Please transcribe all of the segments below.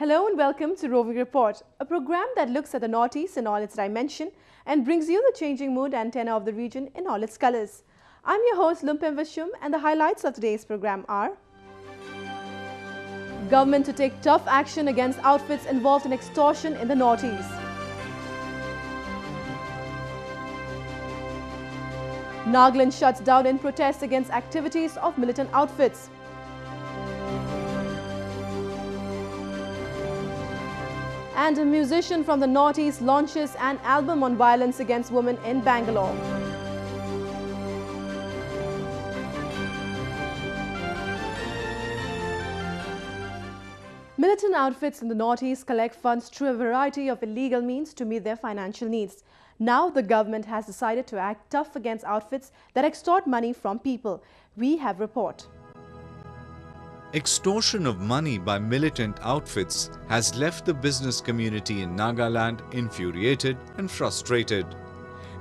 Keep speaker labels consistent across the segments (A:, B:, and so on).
A: Hello and welcome to Roving Report, a program that looks at the Northeast in all its dimension and brings you the changing mood and tenor of the region in all its colors. I'm your host Lumpem Vishum, and the highlights of today's program are: Government to take tough action against outfits involved in extortion in the Northeast. Nagaland shuts down in protest against activities of militant outfits. And a musician from the Northeast launches an album on violence against women in Bangalore. Militant outfits in the Northeast collect funds through a variety of illegal means to meet their financial needs. Now the government has decided to act tough against outfits that extort money from people. We have a report.
B: Extortion of money by militant outfits has left the business community in Nagaland infuriated and frustrated.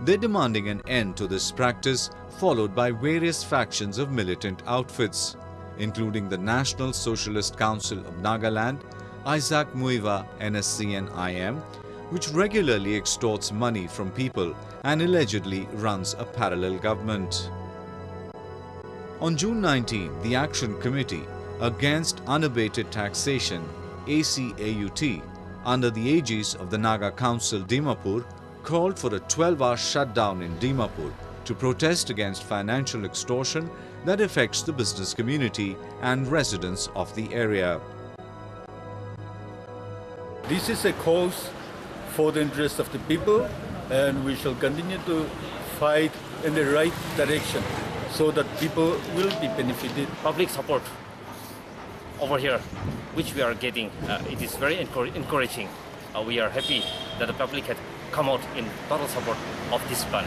B: They're demanding an end to this practice, followed by various factions of militant outfits, including the National Socialist Council of Nagaland, Isaac Muiva NSCN-IM, which regularly extorts money from people and allegedly runs a parallel government. On June 19, the Action Committee Against Unabated Taxation ACAUT, under the aegis of the Naga Council Dimapur, called for a 12-hour shutdown in Dimapur to protest against financial extortion that affects the business community and residents of the area.
C: This is a cause for the interest of the people, and we shall continue to fight in the right direction so that people will be benefited.
D: Public support over here, which we are getting, it is very encouraging. We are happy that the public had come out in total support of this fund.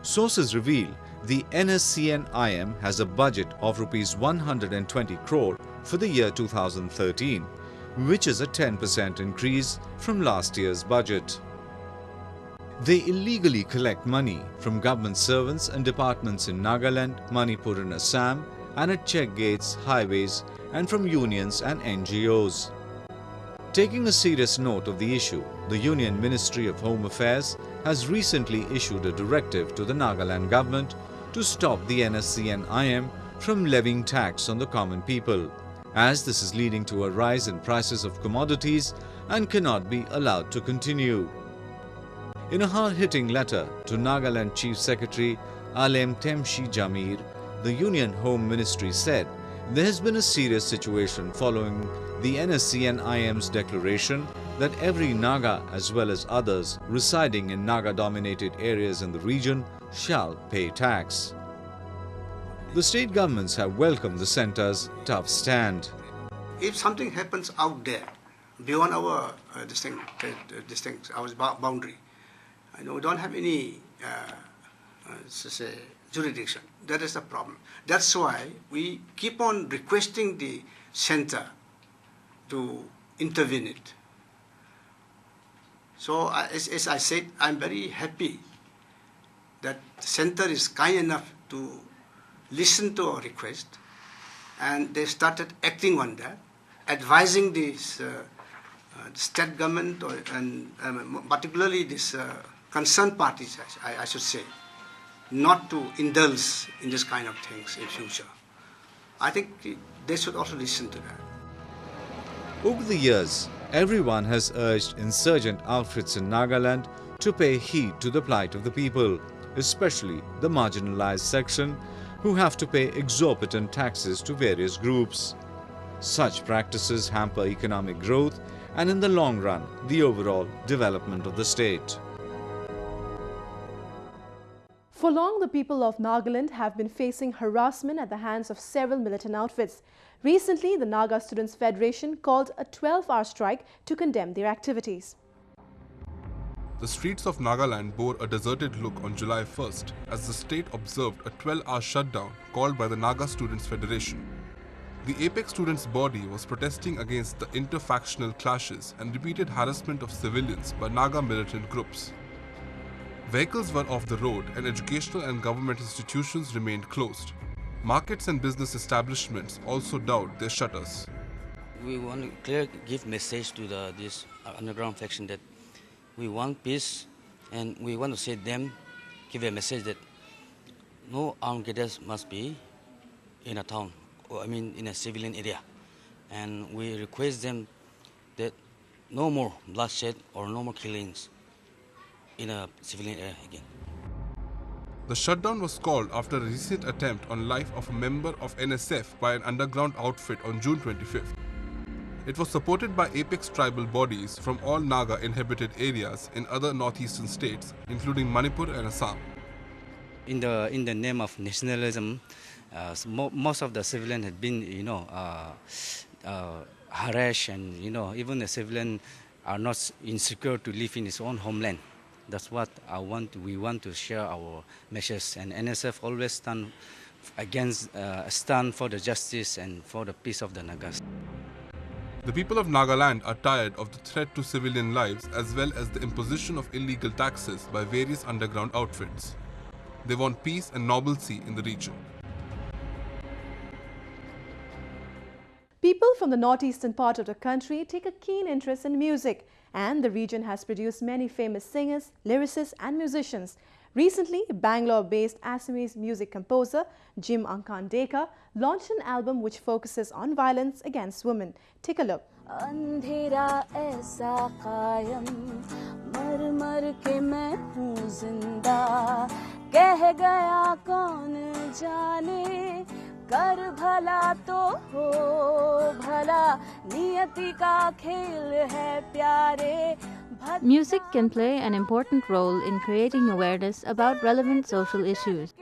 B: Sources reveal the NSCN-IM has a budget of Rs 120 crore for the year 2013, which is a 10% increase from last year's budget. They illegally collect money from government servants and departments in Nagaland, Manipur and Assam, and at check gates, highways, and from unions and NGOs. Taking a serious note of the issue, the Union Ministry of Home Affairs has recently issued a directive to the Nagaland government to stop the NSCN-IM from levying tax on the common people, as this is leading to a rise in prices of commodities and cannot be allowed to continue. In a hard-hitting letter to Nagaland Chief Secretary Alem Temshi Jamir, the Union Home Ministry said there has been a serious situation following the NSCN-IM's declaration that every Naga as well as others residing in Naga-dominated areas in the region shall pay tax. The state governments have welcomed the centre's tough stand.
E: If something happens out there, beyond our our boundary, we don't have any jurisdiction. That is the problem. That's why we keep on requesting the center to intervene it. So as I said, I'm very happy that the center is kind enough to listen to our request, and they started acting on that, advising this state government and particularly this concerned parties, I should say, not to indulge in this kind of things in future. I think they should also listen to that.
B: Over the years, everyone has urged insurgent outfits in Nagaland to pay heed to the plight of the people, especially the marginalized section, who have to pay exorbitant taxes to various groups. Such practices hamper economic growth and, in the long run, the overall development of the state.
A: For long, the people of Nagaland have been facing harassment at the hands of several militant outfits. Recently, the Naga Students Federation called a 12-hour strike to condemn their activities.
F: The streets of Nagaland bore a deserted look on July 1st as the state observed a 12-hour shutdown called by the Naga Students Federation. The apex students' body was protesting against the interfactional clashes and repeated harassment of civilians by Naga militant groups. Vehicles were off the road and educational and government institutions remained closed. Markets and business establishments also dowered their shutters.
G: we want to clear give message to this underground faction that we want peace, and we want to say them, give a message that no armed gatherers must be in a town, or in a civilian area, and we request them that no more bloodshed or no more killings in a civilian area again.
F: The shutdown was called after a recent attempt on life of a member of NSF by an underground outfit on June 25th. It was supported by apex tribal bodies from all Naga inhabited areas in other northeastern states, including Manipur and Assam.
G: In the name of nationalism, most of the civilians had been, harassed, and even the civilians are not insecure to live in his own homeland. That's what we want to share our message, and NSF always stand for the justice and for the peace of the Nagas.
F: The people of Nagaland are tired of the threat to civilian lives as well as the imposition of illegal taxes by various underground outfits. They want peace and normalcy in the region.
A: People from the northeastern part of the country take a keen interest in music, and the region has produced many famous singers, lyricists and musicians. Recently, Bangalore-based Assamese music composer Jim Ankandeka launched an album which focuses on violence against women. Take a look.
H: अंधेरा ऐसा कायम मर मर के मैं हूँ जिंदा कह गया कौन जाने कर भला तो हो भला नियति का खेल है प्यारे.
I: Music can play an important role in creating awareness about relevant social issues.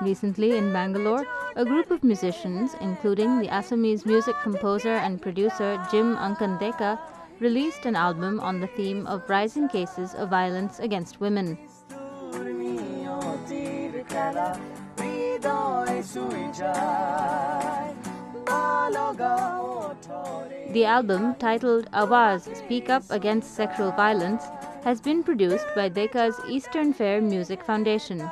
I: Recently in Bangalore, a group of musicians, including the Assamese music composer and producer Jim Ankandeka, released an album on the theme of rising cases of violence against women. The album, titled Awaz, Speak Up Against Sexual Violence, has been produced by Deka's Eastern Fair Music Foundation.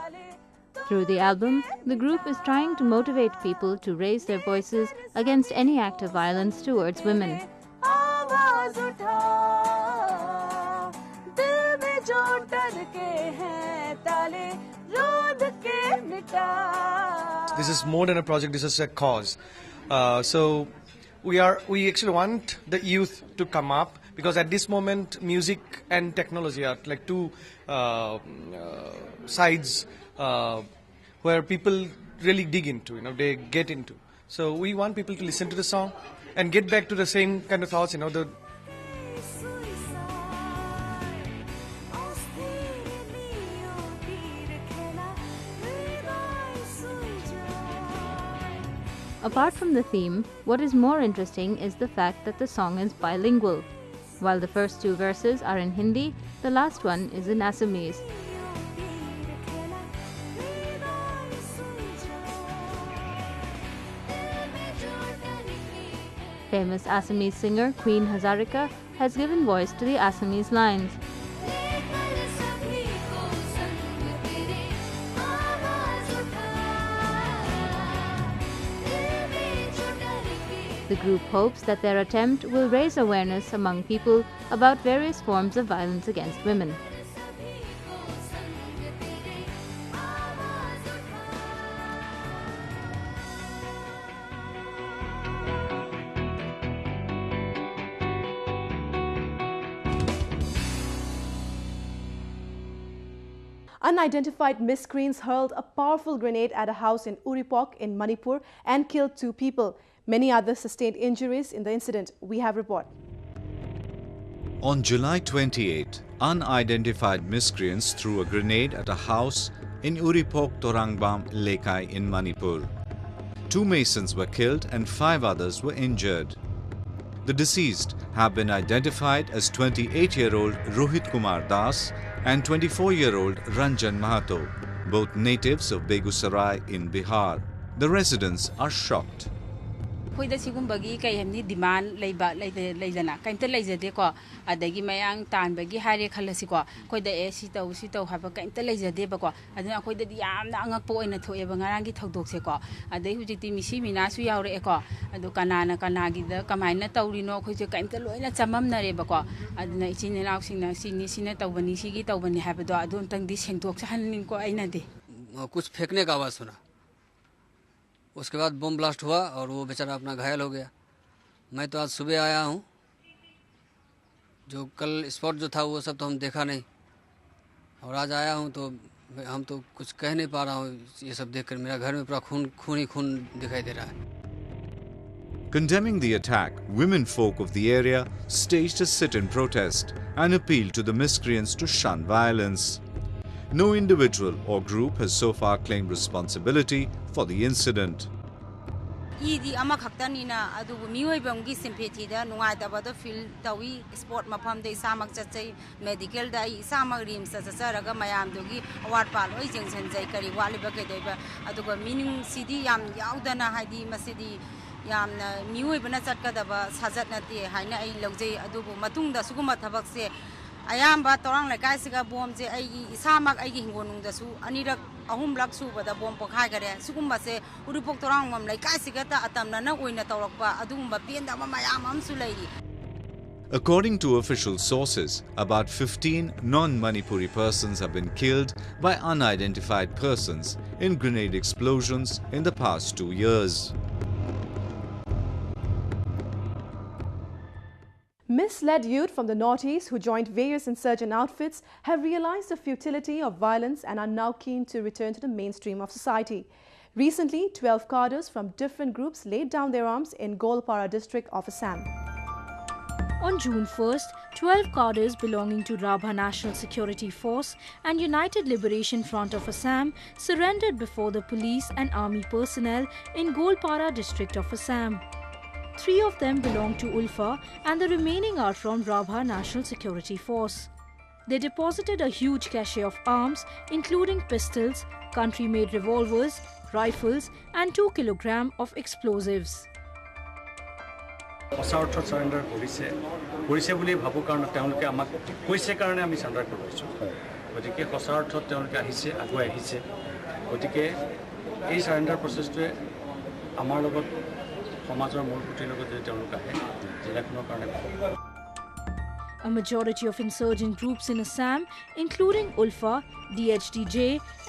I: Through the album, the group is trying to motivate people to raise their voices against any act of violence towards women.
J: This is more than a project, this is a cause. So we actually want the youth to come up, because at this moment music and technology are like two sides where people really dig into, they get into. So we want people to listen to the song and get back to the same kind of thoughts,
I: Apart from the theme, what is more interesting is the fact that the song is bilingual. While the first two verses are in Hindi, the last one is in Assamese. Famous Assamese singer Queen Hazarika has given voice to the Assamese lines. The group hopes that their attempt will raise awareness among people about various forms of violence against women.
A: Unidentified miscreants hurled a powerful grenade at a house in Uripok in Manipur and killed 2 people. Many others sustained injuries in the incident. We have a report.
B: On July 28, unidentified miscreants threw a grenade at a house in Uripok Torangbam Lekai in Manipur. 2 masons were killed and 5 others were injured. The deceased have been identified as 28-year-old Rohit Kumar Das and 24-year-old Ranjan Mahato, both natives of Begusarai in Bihar. The residents are shocked.
K: ꯑꯩꯈꯣꯏꯗ ꯁꯤꯒꯨꯝꯕꯒꯤ ꯀꯩ ꯍꯥꯏꯕꯅꯤ ꯗꯤꯃꯥꯟ ꯂꯩꯗꯅ ꯀꯩꯝꯇ ꯂꯩꯖꯗꯦꯀꯣ ꯑꯗꯒꯤ ꯃꯌꯥꯡ ꯇꯥꯟꯕꯒꯤ ꯍꯥꯏꯔꯦ ꯈꯜꯂꯁꯤꯀꯣ ꯑꯩꯈꯣꯏꯗ ꯁꯤ ꯇꯧ ꯍꯥꯏꯕ ꯀꯩꯝꯇ ꯂꯩꯖꯗꯦꯕꯀꯣ ꯑꯗꯨꯅ ꯑꯩꯈꯣꯏꯗꯗꯤ ꯌꯥꯝꯅ ꯑꯉꯛꯄ ꯑꯣꯏꯅ ꯊꯣꯛꯑꯦꯕ ꯉꯔꯥꯡꯒꯤ ꯊꯧꯗꯣꯛꯁꯦꯀꯣ ꯑꯗꯩ ꯍꯧꯖꯤꯛꯇꯤ ꯃꯤꯁꯤ ꯃꯤꯅꯥꯁꯨ ꯌꯥꯎꯔꯛꯑꯦꯀꯣ ꯑꯗꯣ ꯀꯅꯥꯅ ꯀꯅꯥꯒꯤꯗ ꯀꯃꯥꯏꯅ ꯇꯧꯔꯤꯅꯣ ꯑꯩꯈꯣꯏꯁꯦ ꯀꯩꯝꯇ ꯂꯣꯏꯅ ꯆꯃꯝꯅꯔꯦꯕꯀꯣ ꯑꯗꯨꯅ ꯏꯆꯤꯟ ꯏꯅꯥꯎꯁꯤꯡꯅ ꯁꯤꯅ ꯇꯧꯕꯅꯤ ꯁꯤꯒꯤ ꯇꯧꯕꯅꯤ ꯍꯥꯏꯕꯗꯣ ꯑꯗꯨ ꯑꯝꯇꯪꯗꯤ ꯁꯦꯡꯗꯣꯛꯆꯍꯟꯅꯤꯡꯀꯣ ꯑꯩꯅꯗꯤ
L: कुछ फेंकने का आवाज़ सुना उसके बाद बम ब्लास्ट हुआ और वो बेचारा अपना घायल हो गया मैं तो आज सुबह आया हूँ जो कल स्पॉट जो था वो सब तो हम देखा नहीं और आज आया हूँ तो हम तो कुछ कह नहीं पा रहा हूँ ये सब देखकर मेरा घर में पूरा खून ही खून दिखाई दे रहा है
B: Condemning the attack, women folk of the area staged a sit-in protest and appealed to the miscreants to shun violence. No individual or group has so far claimed responsibility for the incident.
M: Idi ama khaktanina adugu miyoibamgi sympathy da nungaitaba feel tawi sport mafam de isamak chachai medical da isamak rim sa charaga mayam dugi award pal oi jengsen jai kari waliba ke deba aduga meaning cd yam yaudana haidi masidi yamna miyoibana chatkadaba sajat nati haina ai logjai adugu matungda suguma thabak se ayamba torang lekai siga bom je ai isamak ai hingonung da su anirak ahumlak subada bom pokhai gare sugumba se uripok torang mam lekai siga ta atamna na oina tawrakba adumba penda ma mayam am su leiri.
B: According to official sources, about 15 non-Manipuri persons have been killed by unidentified persons in grenade explosions in the past 2 years.
A: Misled youth from the Northeast who joined various insurgent outfits have realized the futility of violence and are now keen to return to the mainstream of society. Recently, 12 cadres from different groups laid down their arms in Golpara district of Assam.
N: On June 1st, 12 cadres belonging to Rabha National Security Force and United Liberation Front of Assam surrendered before the police and army personnel in Golpara district of Assam. 3 of them belong to Ulfa and the remaining are from Rabha National Security Force. They deposited a huge cache of arms including pistols, country-made revolvers, rifles and 2 kilograms of explosives.
O: surrender police বুলি ভাবো কাৰণ তেওঁলোকে আমাক কৈছে কাৰণে আমি সান্ডাৰ কৰিছো গতিকে সচাৰ্থত তেওঁলোকে আহিছে আগুৱাই আহিছে গতিকে এই সাৰেন্ডাৰ প্ৰচেছটোৱে আমাৰ লগত সমাজৰ মূলপুতিৰ লগত যে তেওঁলোক আহে জিলাখনৰ কাৰণে
N: A majority of insurgent groups in Assam, including Ulfa, DHDJ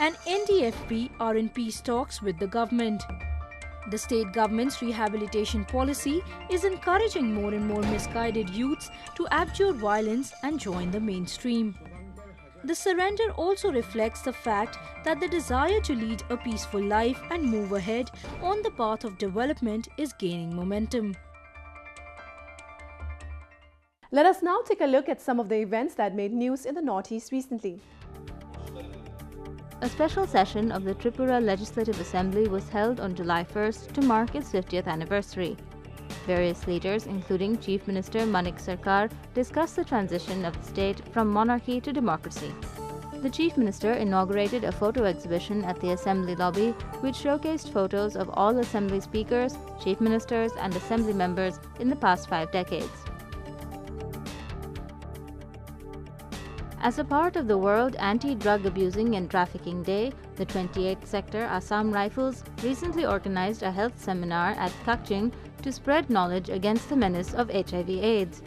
N: and NDFP, are in peace talks with the government. The state government's rehabilitation policy is encouraging more and more misguided youths to abjure violence and join the mainstream. The surrender also reflects the fact that the desire to lead a peaceful life and move ahead on the path of development is gaining momentum.
A: Let us now take a look at some of the events that made news in the Northeast recently.
I: A special session of the Tripura Legislative Assembly was held on July 1st to mark its 50th anniversary. Various leaders, including Chief Minister Manik Sarkar, discussed the transition of the state from monarchy to democracy. The Chief Minister inaugurated a photo exhibition at the Assembly lobby, which showcased photos of all Assembly speakers, Chief Ministers and Assembly members in the past 5 decades. As a part of the World Anti-Drug Abusing and Trafficking Day, the 28th Sector Assam Rifles recently organized a health seminar at Kakching to spread knowledge against the menace of HIV/AIDS.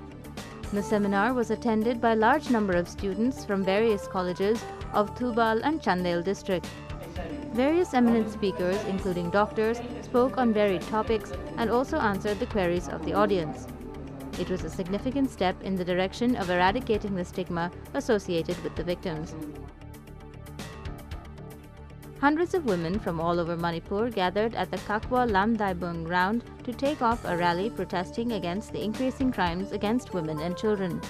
I: The seminar was attended by a large number of students from various colleges of Thubal and Chandel district. Various eminent speakers, including doctors, spoke on varied topics and also answered the queries of the audience. It was a significant step in the direction of eradicating the stigma associated with the victims. Hundreds of women from all over Manipur gathered at the Kakwa Lamdaibung ground to take off a rally protesting against the increasing crimes against women and children.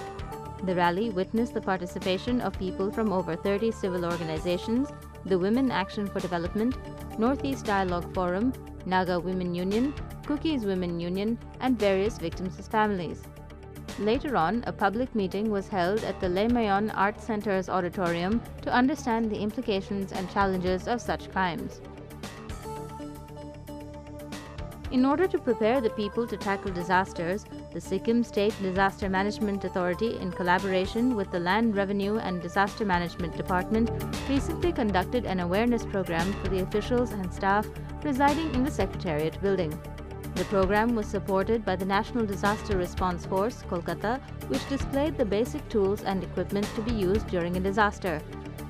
I: The rally witnessed the participation of people from over 30 civil organizations, the Women Action for Development, Northeast Dialogue Forum, Naga Women Union, Cookies Women Union, and various victims' families. Later on, a public meeting was held at the Lemayon Art Center's auditorium to understand the implications and challenges of such crimes. In order to prepare the people to tackle disasters, the Sikkim State Disaster Management Authority, in collaboration with the Land Revenue and Disaster Management Department, recently conducted an awareness program for the officials and staff residing in the Secretariat building. The program was supported by the National Disaster Response Force, Kolkata, which displayed the basic tools and equipment to be used during a disaster.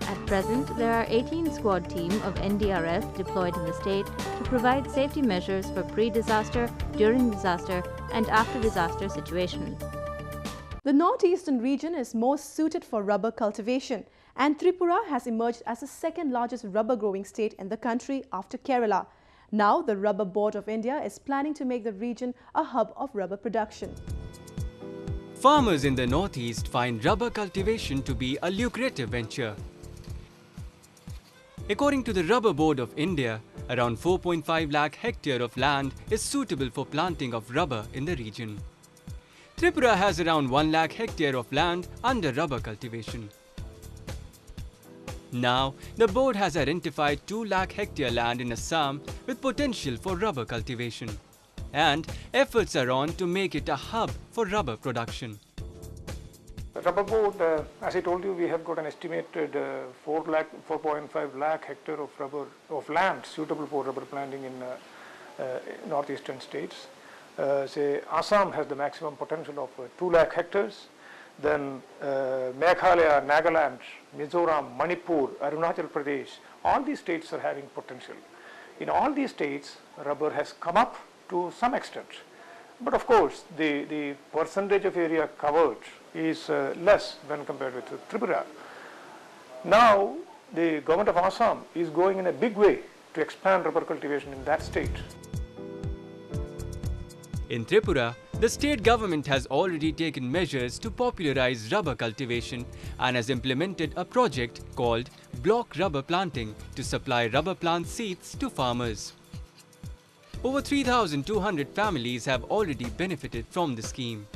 I: At present, there are 18 squad team of NDRF deployed in the state to provide safety measures for pre-disaster, during disaster and after disaster situation.
A: The northeastern region is most suited for rubber cultivation, and Tripura has emerged as the second largest rubber growing state in the country after Kerala. Now, the Rubber Board of India is planning to make the region a hub of rubber production.
P: Farmers in the northeast find rubber cultivation to be a lucrative venture. According to the Rubber Board of India, around 4.5 lakh hectare of land is suitable for planting of rubber in the region. Tripura has around 1 lakh hectare of land under rubber cultivation. Now, the board has identified 2 lakh hectare land in Assam with potential for rubber cultivation, and efforts are on to make it a hub for rubber production.
Q: Rubber board, as I told you, we have got an estimated 4.5 lakh hectare of land suitable for rubber planting in northeastern states. Say Assam has the maximum potential of 2 lakh hectares. Then Meghalaya, Nagaland, Mizoram, Manipur, Arunachal Pradesh, all these states are having potential. In all these states, rubber has come up to some extent. But of course, the percentage of area covered is less when compared with Tripura. Now, the government of Assam is going in a big way to expand rubber cultivation in that state.
P: In Tripura, the state government has already taken measures to popularize rubber cultivation and has implemented a project called Block Rubber Planting to supply rubber plant seeds to farmers. Over 3,200 families have already benefited from the scheme.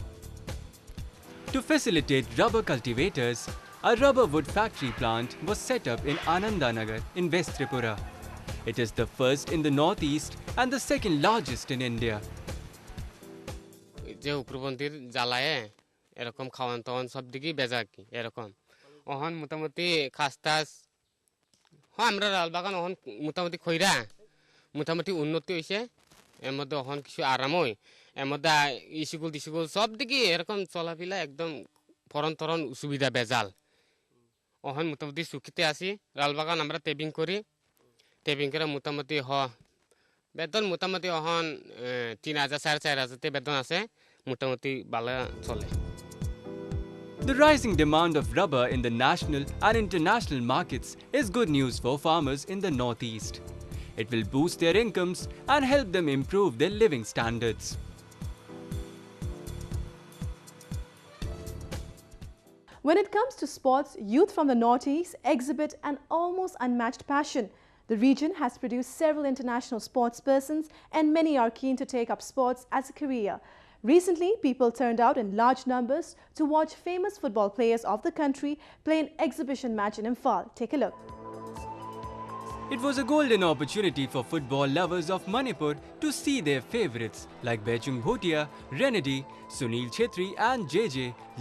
P: To facilitate rubber cultivators, a rubber wood factory plant was set up in Anandanagar in West Tripura. It is the first in the northeast and the second largest in India.
R: যে উপরপন্থীর জ্বালায় এরকম খাওয়ান তখন সব দিকেই বেজা কি এরকম ওহন মোটামুটি খাস্তাস হ্যাঁ আমরা লাল বাগান ওহন মোটামুটি খইরা মোটামুটি উন্নতি হয়েছে এর মধ্যে ওহন কিছু আরাম হয় এর মধ্যে স্কুল সব দিকে এরকম চলাফিলা একদম ফরন তরন সুবিধা বেজাল ওহন মোটামুটি সুখিতে আসি লাল বাগান আমরা টেবিং করি টেবিং করে মোটামুটি বেতন মোটামুটি ওহন 3,000 4,500 বেতন আছে মোটামুটি ভালো চলে
P: The rising demand of rubber in the national and international markets is good news for farmers in the northeast. It will boost their incomes and help them improve their living standards.
A: When it comes to sports, youth from the northeast exhibit an almost unmatched passion. The region has produced several international sportspersons, and many are keen to take up sports as a career. Recently, people turned out in large numbers to watch famous football players of the country play an exhibition match in Imphal. Take a look.
P: It was a golden opportunity for football lovers of Manipur to see their favourites like Bechung Bhutia, Renedy, Sunil Chhetri and JJ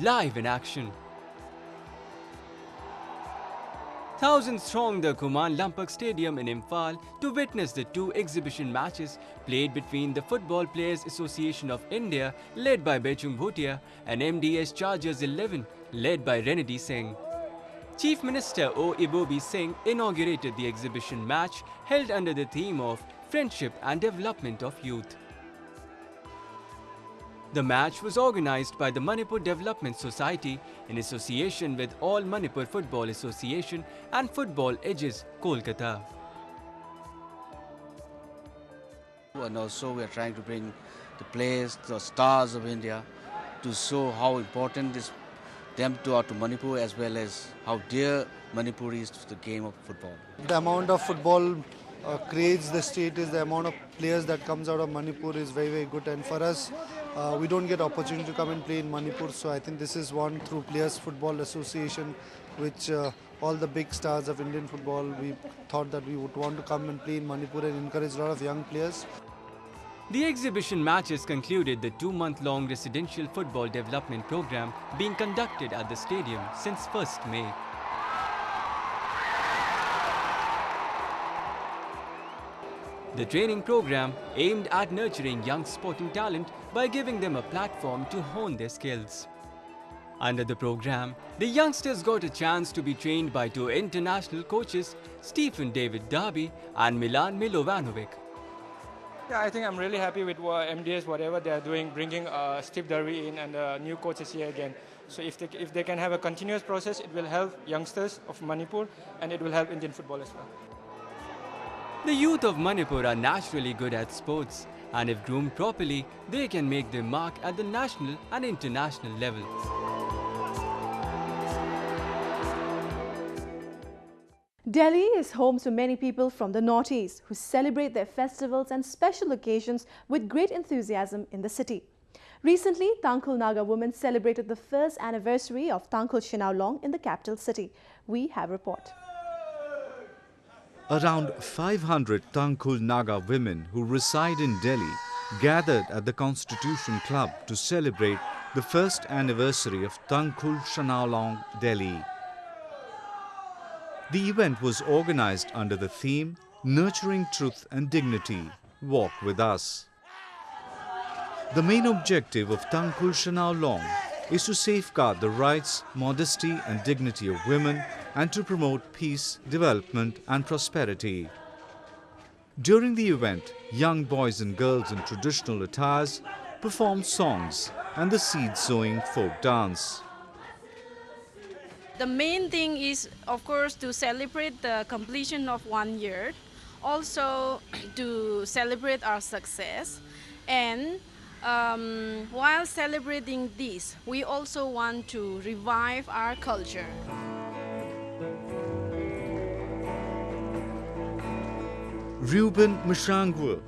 P: live in action. Thousands thronged the Kuman Lampak Stadium in Imphal to witness the 2 exhibition matches played between the Football Players Association of India led by Bechung Bhutia and MDS Chargers 11 led by Renedy Singh. Chief Minister O. Ibobi Singh inaugurated the exhibition match held under the theme of Friendship and Development of Youth. The match was organized by the Manipur Development Society in association with All Manipur Football Association and Football Edges, Kolkata.
G: And also we are trying to bring the players, the stars of India, to show how important is them to Manipur as well as how dear Manipur is to the game of football.
S: The amount of football creates the state is the amount of players that comes out of Manipur is very, very good, and for us we don't get opportunity to come and play in Manipur, so I think this is one through Players Football Association, which all the big stars of Indian football, we thought that we would want to come and play in Manipur and encourage a lot of young players.
P: The exhibition matches concluded the 2-month-long residential football development program being conducted at the stadium since 1st May. The training program aimed at nurturing young sporting talent by giving them a platform to hone their skills. Under the program, the youngsters got a chance to be trained by 2 international coaches, Stephen David Darby and Milan Milovanovic.
T: Yeah, I think I'm really happy with MDS, whatever they are doing, bringing Steve Darby in and new coaches here again. So if they can have a continuous process, it will help youngsters of Manipur and it will help Indian football as well.
P: The youth of Manipur are naturally good at sports, and if groomed properly, they can make their mark at the national and international levels.
A: Delhi is home to many people from the Northeast who celebrate their festivals and special occasions with great enthusiasm in the city. Recently, Tangkhul Naga women celebrated the first anniversary of Tangkhul Shinaulong in the capital city. We have a report.
B: Around 500 Tangkhul Naga women who reside in Delhi gathered at the Constitution Club to celebrate the first anniversary of Tangkhul Shinaulong, Delhi. The event was organized under the theme Nurturing Truth and Dignity, Walk with Us. The main objective of Tangkhul Shinaulong is to safeguard the rights, modesty and dignity of women and to promote peace, development and prosperity. During the event, young boys and girls in traditional attires performed songs and the seed-sowing folk dance.
U: The main thing is, of course, to celebrate the completion of 1 year, also to celebrate our success, and while celebrating this, we also want to revive our culture.
B: Reuben Mishangwa,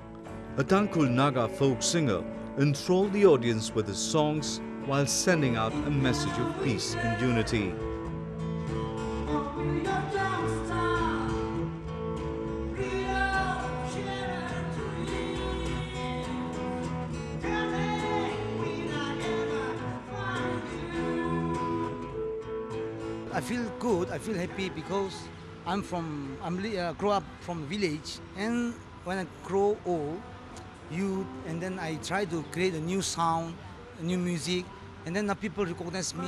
B: a Tangkhul Naga folk singer, enthralled the audience with his songs while sending out a message of peace and unity.
V: I feel good, I feel happy because I grow up from a village, and when I grow old, and then I try to create a new sound, a new music, and then the people recognize me.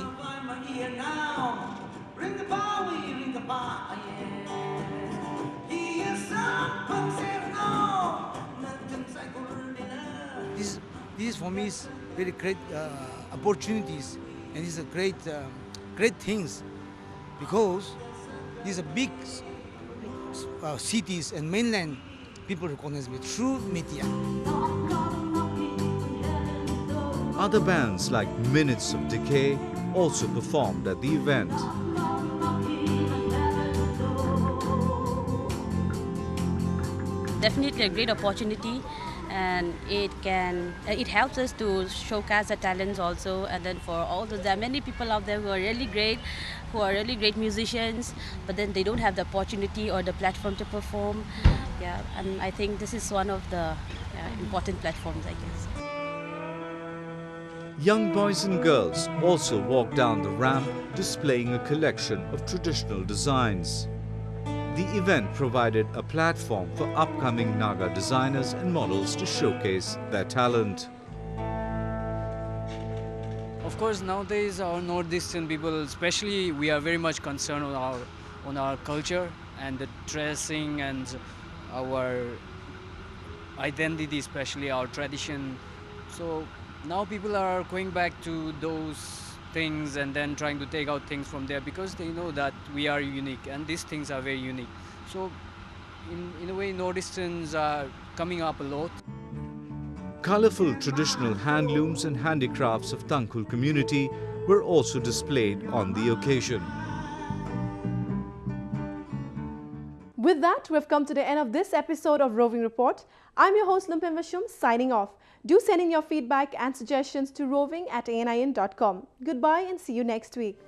V: This for me is very great opportunities, and it's a great things, because these are big cities and mainland, people recognize me through media.
B: Other bands like Minutes of Decay also performed at the event.
W: Definitely a great opportunity, and it helps us to showcase the talents also. And then for all there are many people out there who are really great musicians, but then they don't have the opportunity or the platform to perform. Yeah, and I think this is one of the important platforms, I guess.
B: Young boys and girls also walked down the ramp displaying a collection of traditional designs. The event provided a platform for upcoming Naga designers and models to showcase their talent.
X: Of course, nowadays our Northeastern people, especially, we are very much concerned on our culture and the dressing and our identity, especially our tradition. So now people are going back to those things and then trying to take out things from there, because they know that we are unique and these things are very unique. So in a way, Northeasterns are coming up a lot.
B: Colorful traditional handlooms and handicrafts of Tangkhul community were also displayed on the occasion.
A: With that, we've come to the end of this episode of Roving Report. I'm your host Lumpin Vashum, signing off. Do send in your feedback and suggestions to roving@anin.com. Goodbye and see you next week.